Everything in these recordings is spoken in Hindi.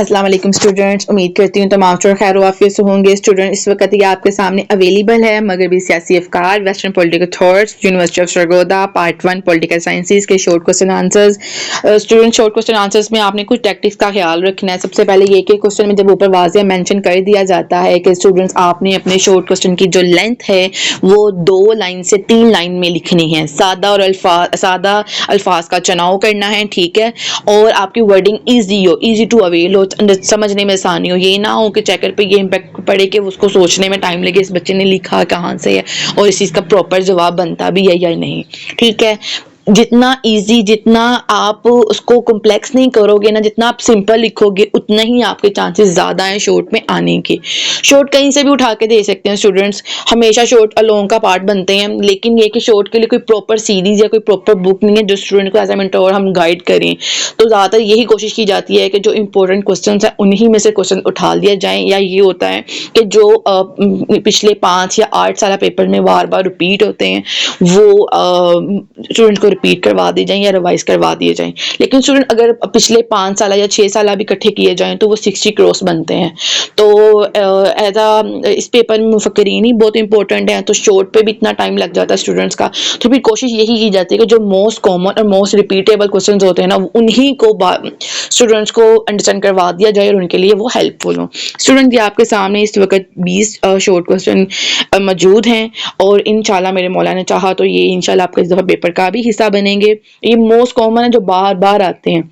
अस्सलाम वालेकुम स्टूडेंट्स, उम्मीद करती हूँ तमाम स्टूडेंट खैर वाफियत से होंगे। स्टूडेंट इस वक्त ये आपके सामने अवेलेबल है मगरबी सियासी अफकार, western political thoughts, university of Sargodha, part 1 political sciences के short question answers. Student short question answers में आपने कुछ टैक्टिक्स का ख्याल रखना है। सबसे पहले ये कि क्वेश्चन में जब ऊपर वाज़ेह मेंशन कर दिया जाता है कि स्टूडेंट्स आपने अपने शॉर्ट क्वेश्चन की जो लेंथ है वो 2 लाइन से 3 लाइन में लिखनी है। सादा अल्फाज का चुनाव करना है, ठीक है, और आपकी वर्डिंग ईजी टू अवेल हो, समझने में आसानी हो। ये ना हो कि चेकर पे ये इम्पैक्ट पड़े कि उसको सोचने में टाइम लगे इस बच्चे ने लिखा कहाँ से है और इस चीज़ का प्रॉपर जवाब बनता भी है या नहीं, ठीक है। जितना इजी, जितना आप उसको कॉम्प्लेक्स नहीं करोगे ना, जितना आप सिंपल लिखोगे उतना ही आपके चांसेस ज़्यादा हैं शॉर्ट में आने के। शॉर्ट कहीं से भी उठा के दे सकते हैं स्टूडेंट्स, हमेशा शॉर्ट अलोंग का पार्ट बनते हैं, लेकिन ये कि शॉर्ट के लिए कोई प्रॉपर सीरीज या कोई प्रॉपर बुक नहीं है जो स्टूडेंट को एज ए मेंटर हम गाइड करें। तो ज़्यादातर यही कोशिश की जाती है कि जो इंपॉर्टेंट क्वेश्चन है उन्हीं में से क्वेश्चन उठा लिया जाए, या ये होता है कि जो पिछले 5 या 8 साल पेपर में बार बार रिपीट होते हैं वो स्टूडेंट को रिपीट करवा दी जाए या रिवाइज करवा दिए जाएं। लेकिन स्टूडेंट अगर पिछले 5 साल या 6 साल भी इकट्ठे किए जाएं तो वो 60 क्रॉस बनते हैं। तो इस पेपर में मुफक्किरीन ही बहुत इंपॉर्टेंट है, तो शॉर्ट पे भी इतना टाइम लग जाता है स्टूडेंट्स का। तो फिर कोशिश यही की जाती है कि जो मोस्ट कॉमन और मोस्ट रिपीटेबल क्वेश्चन होते हैं ना उन्हीं को स्टूडेंट्स को अंडरस्टैंड करवा दिया जाए और उनके लिए वो हेल्पफुल हो। स्टूडेंट ये आपके सामने इस वक्त 20 शॉर्ट क्वेश्चन मौजूद हैं और इंशाल्लाह मेरे मौला ने चाहा तो ये इंशाल्लाह आपके इस दफ़ा पेपर का भी हिस्सा बनेंगे। ये मोस्ट कॉमन है जो बार बार आते हैं।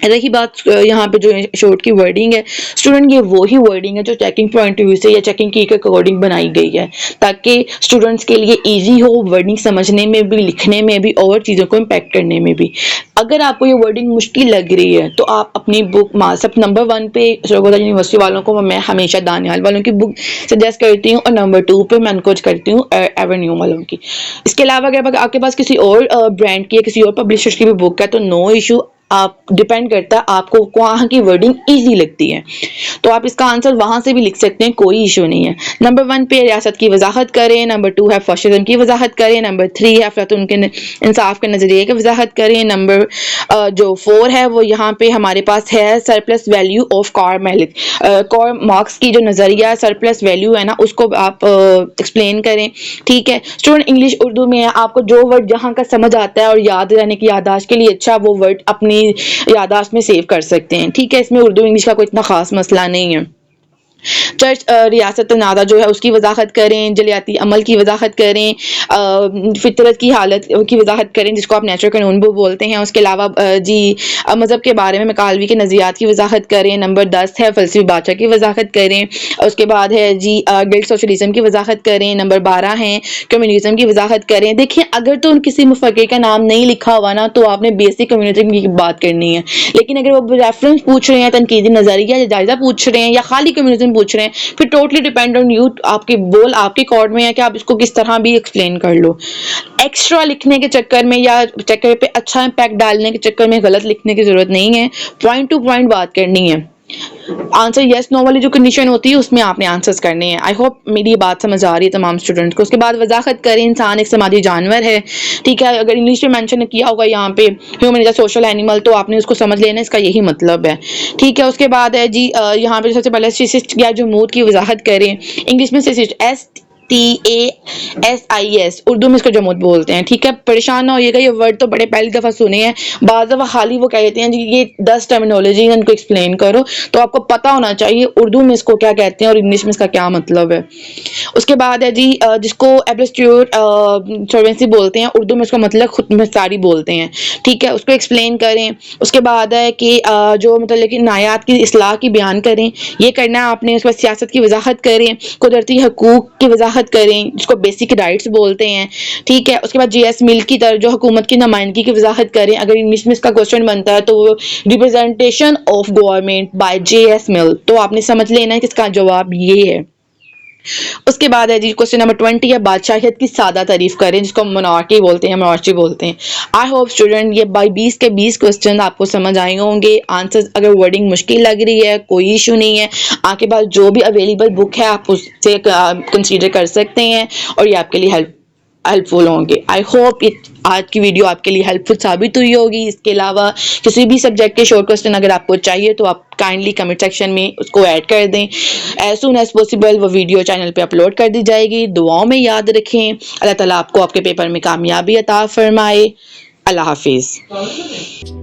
रही बात यहाँ पे जो शॉर्ट की वर्डिंग है, स्टूडेंट ये वही वर्डिंग है जो चेकिंग पॉइंट ऑफ व्यू से या चेकिंग की के अकॉर्डिंग बनाई गई है ताकि स्टूडेंट्स के लिए इजी हो वर्डिंग समझने में भी, लिखने में भी और चीज़ों को इम्पैक्ट करने में भी। अगर आपको ये वर्डिंग मुश्किल लग रही है तो आप अपनी बुक सब नंबर 1 पे सरगोदा यूनिवर्सिटी वालों को मैं हमेशा दानियाल वालों की बुक सजेस्ट करती हूँ और नंबर 2 पे मैं एनकोरेज करती हूँ एवेन्यू वालों की। इसके अलावा अगर आपके पास किसी और ब्रांड की या किसी और पब्लिशर्स की भी बुक है तो नो इशू, आप डिपेंड करता है आपको वहाँ की वर्डिंग इजी लगती है तो आप इसका आंसर वहाँ से भी लिख सकते हैं, कोई इशू नहीं है। नंबर 1 पे रियासत की वजाहत करें, नंबर 2 है फैशिज्म की वजाहत करें, नंबर 3 है अफलातून के इंसाफ के नजरिए की वजाहत करें, नंबर जो 4 है वो यहाँ पे हमारे पास है surplus value of Karl Marx की जो नजरिया सरप्लस वैल्यू है ना उसको आप एक्सप्लेन करें, ठीक है। स्टूडेंट इंग्लिश उर्दू में है, आपको जो वर्ड जहाँ का समझ आता है और याद रहने की यादाश्त के लिए अच्छा वो वर्ड अपनी यादाश्त में सेव कर सकते हैं, ठीक है। इसमें उर्दू इंग्लिश का कोई इतना खास मसला नहीं है। चर्च रियासत नादा जो है उसकी वजाहत करें, जलियाती अमल की वजाहत करें, फितरत की हालत की वजाहत करें जिसको आप नेचुरल कानून भी बोलते हैं। उसके अलावा जी मज़हब के बारे में मकालवी के नज़रियात की वजाहत करें। नंबर 10 है फ़लसफ़ी बादशाह की वजाहत करें। उसके बाद है जी गिल्ड सोशलिज्म की वजाहत करें। नंबर 12 है कम्युनिज्म की वजाहत करें। देखिए अगर तो किसी मुफक्किर का नाम नहीं लिखा हुआ ना तो आपने बेसिक कम्युनिज्म की बात करनी है, लेकिन अगर वो रेफरेंस पूछ रहे हैं, तनकीदी नज़रिया या जायज़ा पूछ रहे हैं या खाली कम्युनिज्म पूछ रहे हैं, फिर टोटली डिपेंड ऑन यू, आपके बोल आपके कॉर्ड में है कि आप इसको किस तरह भी एक्सप्लेन कर लो। एक्स्ट्रा लिखने के चक्कर में या चक्कर पे अच्छा इम्पैक्ट डालने के चक्कर में गलत लिखने की जरूरत नहीं है, पॉइंट टू पॉइंट बात करनी है। आंसर यस नो वाली जो कंडीशन होती है उसमें आपने आंसर्स करने हैं। आई होप मेरी ये बात समझ आ रही है तमाम स्टूडेंट्स को। उसके बाद वजाहत करें, इंसान एक समाजी जानवर है, ठीक है। अगर इंग्लिश में मेंशन किया होगा यहाँ पे human is a social animal तो आपने उसको समझ लेना, इसका यही मतलब है, ठीक है। उसके बाद है जी यहाँ पे सबसे पहले सिस्ट या जमूद की वजाहत करें। इंग्लिश में सिस्ट STASIS, उर्दू में इसको जमूद बोलते हैं, ठीक है। परेशान ना होइएगा, ये वर्ड तो बड़े पहली दफ़ा सुने हैं, बाज़ दफ़ा खाली वो कहते हैं जी ये 10 टर्मिनोलॉजी इनको एक्सप्लेन करो, तो आपको पता होना चाहिए उर्दू में इसको क्या कहते हैं और इंग्लिश में इसका क्या मतलब है। उसके बाद है जी जिसको एब्सोल्यूट सर्वेंसी बोलते हैं, उर्दू में इसका मतलब खुद मुख्तारी बोलते हैं, ठीक है, उसको एक्सप्लेन करें। उसके बाद है कि जो मतलब कि नायात की इस्लाह की बयान करें, ये करना है आपने। उसके बाद सियासत की वजाहत करें, कुदरती हकूक की वजाहत करें जिसको बेसिक राइट्स बोलते हैं, ठीक है। उसके बाद JS मिल की तरह जो हुकूमत की नुमाइंदगी की वजाहत करें, अगर इंग्लिश में इसका क्वेश्चन बनता है तो representation of government by JS मिल, तो आपने समझ लेना है कि इसका जवाब ये है। उसके बाद है जी क्वेश्चन नंबर 20 है बादशाहियत की सादा तारीफ करें जिसको मोनार्की बोलते हैं, मोनार्ची बोलते हैं। आई होप स्टूडेंट ये बाई 20 के 20 क्वेश्चन आपको समझ आए होंगे। आंसर्स अगर वर्डिंग मुश्किल लग रही है कोई इशू नहीं है, आपके पास जो भी अवेलेबल बुक है आप उससे कंसीडर कर सकते हैं और ये आपके लिए हेल्पफुल होंगे। आई होप इट आज की वीडियो आपके लिए हेल्पफुल साबित हुई होगी। इसके अलावा किसी भी सब्जेक्ट के शॉर्ट क्वेश्चन अगर आपको चाहिए तो आप काइंडली कमेंट सेक्शन में उसको ऐड कर दें। एज सून एज पॉसिबल वो वीडियो चैनल पे अपलोड कर दी जाएगी। दुआओं में याद रखें। अल्लाह ताला आपको आपके पेपर में कामयाबी अता फरमाए। अल्लाह हाफिज़।